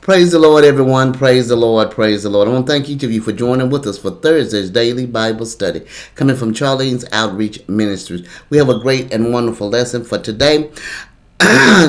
Praise the Lord, everyone. Praise the Lord. Praise the Lord. I want to thank each of you for joining with us for Thursday's daily Bible study coming from Charlene's Outreach Ministries. We have a great and wonderful lesson for today.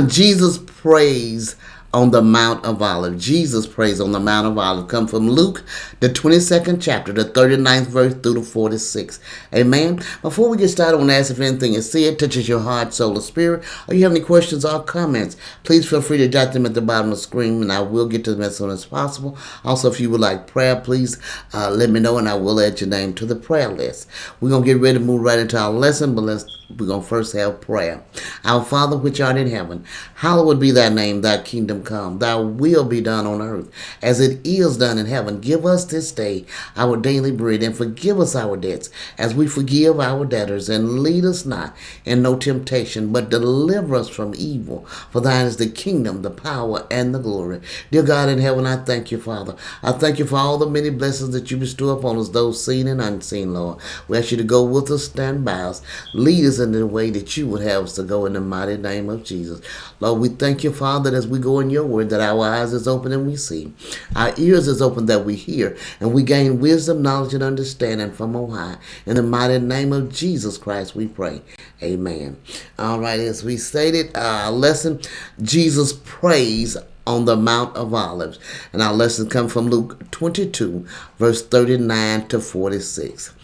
Jesus prays on the Mount of Olives. Jesus prays on the Mount of Olives. Come from Luke, the 22nd chapter, the 39th verse through the 46th. Amen. Before we get started, I want to ask if anything is said touches your heart, soul, or spirit, or you have any questions or comments, please feel free to jot them at the bottom of the screen, and I will get to them as soon as possible. Also, if you would like prayer, please let me know, and I will add your name to the prayer list. We're going to get ready to move right into our lesson, but we're going to first have prayer. Our Father, which art in heaven, hallowed be thy name, thy kingdom come, thy will be done on earth as it is done in heaven. Give us this day our daily bread, and forgive us our debts as we forgive our debtors, and lead us not in no temptation, but deliver us from evil. For thine is the kingdom, the power, and the glory. Dear God in heaven, I thank you, Father. I thank you for all the many blessings that you bestow upon us, those seen and unseen, Lord. We ask you to go with us, stand by us, lead us in the way that you would have us to go, in the mighty name of Jesus. Lord, we thank you, Father, that as we go in your word, that our eyes is open and we see, our ears is open that we hear, and we gain wisdom, knowledge, and understanding from on high. In the mighty name of Jesus Christ we pray. Amen. All right, as we stated, our lesson, Jesus prays on the Mount of Olives. And our lesson comes from Luke 22, verse 39 to 46.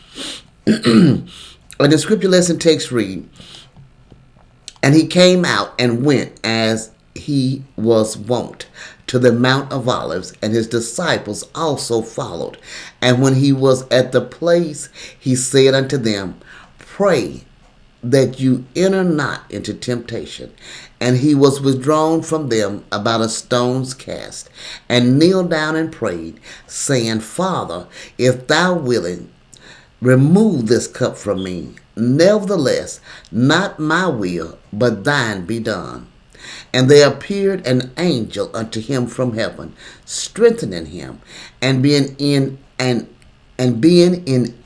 And the scripture lesson text read, and he came out and went as he was wont to the Mount of Olives, and his disciples also followed. And when he was at the place, he said unto them, pray that you enter not into temptation. And he was withdrawn from them about a stone's cast, and kneeled down and prayed, saying, Father, if thou willing, remove this cup from me. Nevertheless, not my will, but thine be done. And there appeared an angel unto him from heaven, strengthening him, and being in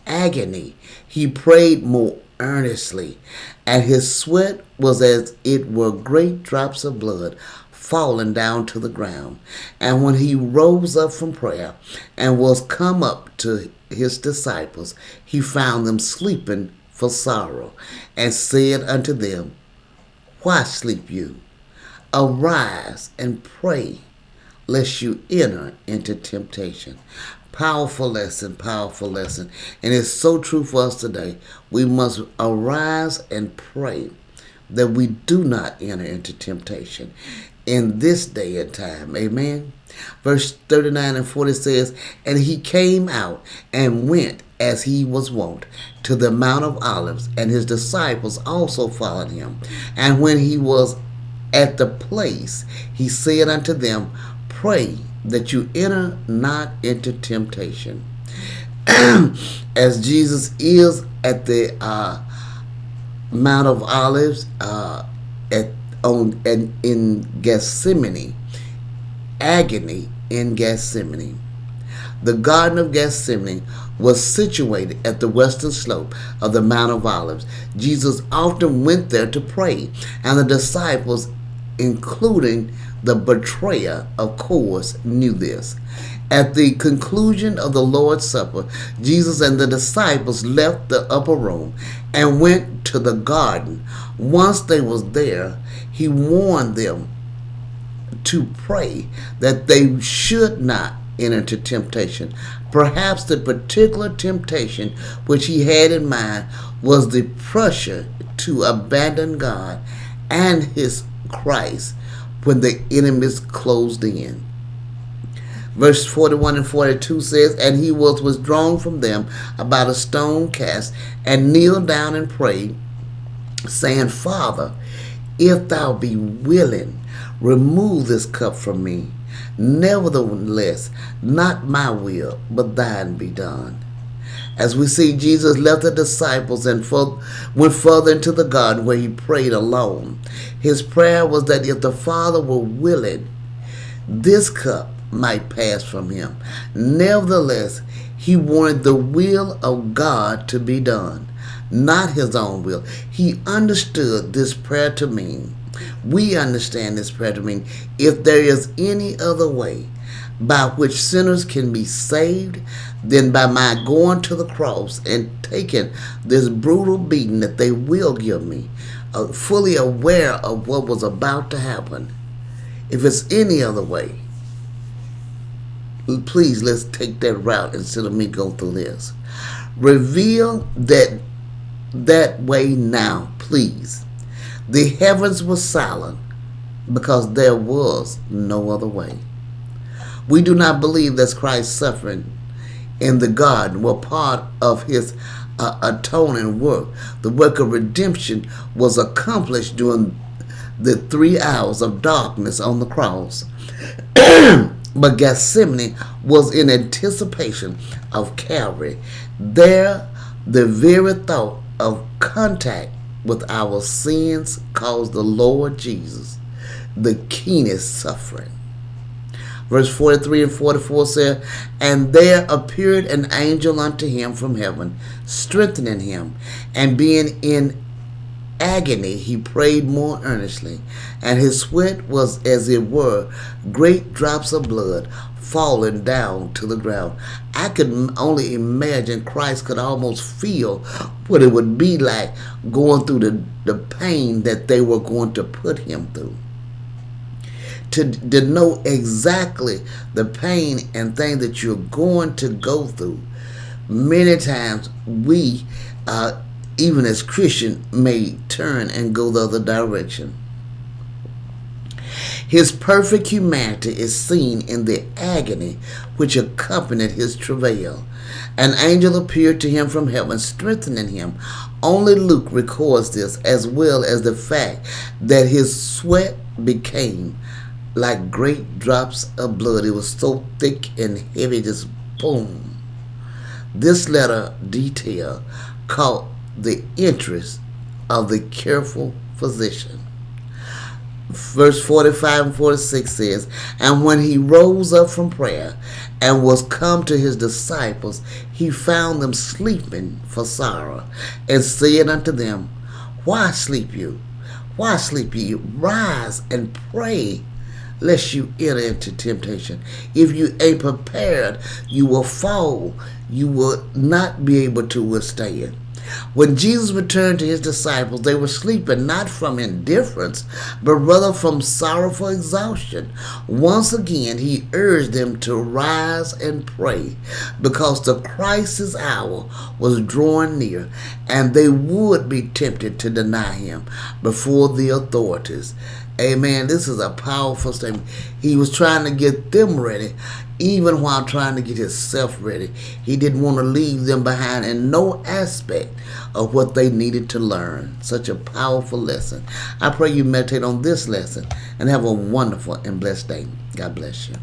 agony, he prayed more earnestly, and his sweat was as it were great drops of blood falling down to the ground. And when he rose up from prayer and was come up to his disciples, he found them sleeping for sorrow, and said unto them, why sleep you? Arise and pray, lest you enter into temptation. Powerful lesson, powerful lesson. And it's so true for us today. We must arise and pray that we do not enter into temptation in this day and time. Amen. Verse 39 and 40 says, and he came out and went as he was wont to the Mount of Olives, and his disciples also followed him. And when he was at the place, he said unto them, pray that you enter not into temptation. As Jesus is at the Mount of Olives in Gethsemane, agony in Gethsemane. The Garden of Gethsemane was situated at the western slope of the Mount of Olives. Jesus often went there to pray, and the disciples, including the betrayer, of course, knew this. At the conclusion of the Lord's Supper, Jesus and the disciples left the upper room and went to the garden. Once they was there, he warned them to pray that they should not enter into temptation. Perhaps the particular temptation which he had in mind was the pressure to abandon God and his Christ when the enemies closed in. Verse 41 and 42 says, and he was withdrawn from them about a stone cast, and kneeled down and prayed, saying, Father, if thou be willing, remove this cup from me. Nevertheless, not my will, but thine be done. As we see, Jesus left the disciples and went further into the garden, where he prayed alone. His prayer was that if the Father were willing, this cup might pass from him. Nevertheless, he wanted the will of God to be done, not his own will. He understood this prayer to mean, we understand this prayer to mean, if there is any other way, by which sinners can be saved than by my going to the cross and taking this brutal beating that they will give me, fully aware of what was about to happen. If it's any other way, please let's take that route instead of me go through this. Reveal that way now, please. The heavens were silent because there was no other way. We do not believe that Christ's suffering in the garden were part of his atoning work. The work of redemption was accomplished during the 3 hours of darkness on the cross. But Gethsemane was in anticipation of Calvary. There, the very thought of contact with our sins caused the Lord Jesus the keenest suffering. Verse 43 and 44 said, And there appeared an angel unto him from heaven, strengthening him, and being in agony he prayed more earnestly, and his sweat was as it were great drops of blood falling down to the ground. I could only imagine Christ could almost feel what it would be like going through the pain that they were going to put him through. To know exactly the pain and thing that you're going to go through. Many times we, even as Christians, may turn and go the other direction. His perfect humanity is seen in the agony which accompanied his travail. An angel appeared to him from heaven, strengthening him. Only Luke records this, as well as the fact that his sweat became like great drops of blood. It was so thick and heavy, just boom. This letter detail caught the interest of the careful physician. Verse 45 and 46 says, And when he rose up from prayer and was come to his disciples, he found them sleeping for sorrow, and said unto them, Why sleep you? Why sleep ye? Rise and pray, lest you enter into temptation. If you ain't prepared, you will fall. You will not be able to withstand. When Jesus returned to his disciples, they were sleeping not from indifference, but rather from sorrowful exhaustion. Once again, he urged them to rise and pray, because the crisis hour was drawing near, and they would be tempted to deny him before the authorities. Amen. This is a powerful statement. He was trying to get them ready, even while trying to get himself ready. He didn't want to leave them behind in no aspect of what they needed to learn. Such a powerful lesson. I pray you meditate on this lesson and have a wonderful and blessed day. God bless you.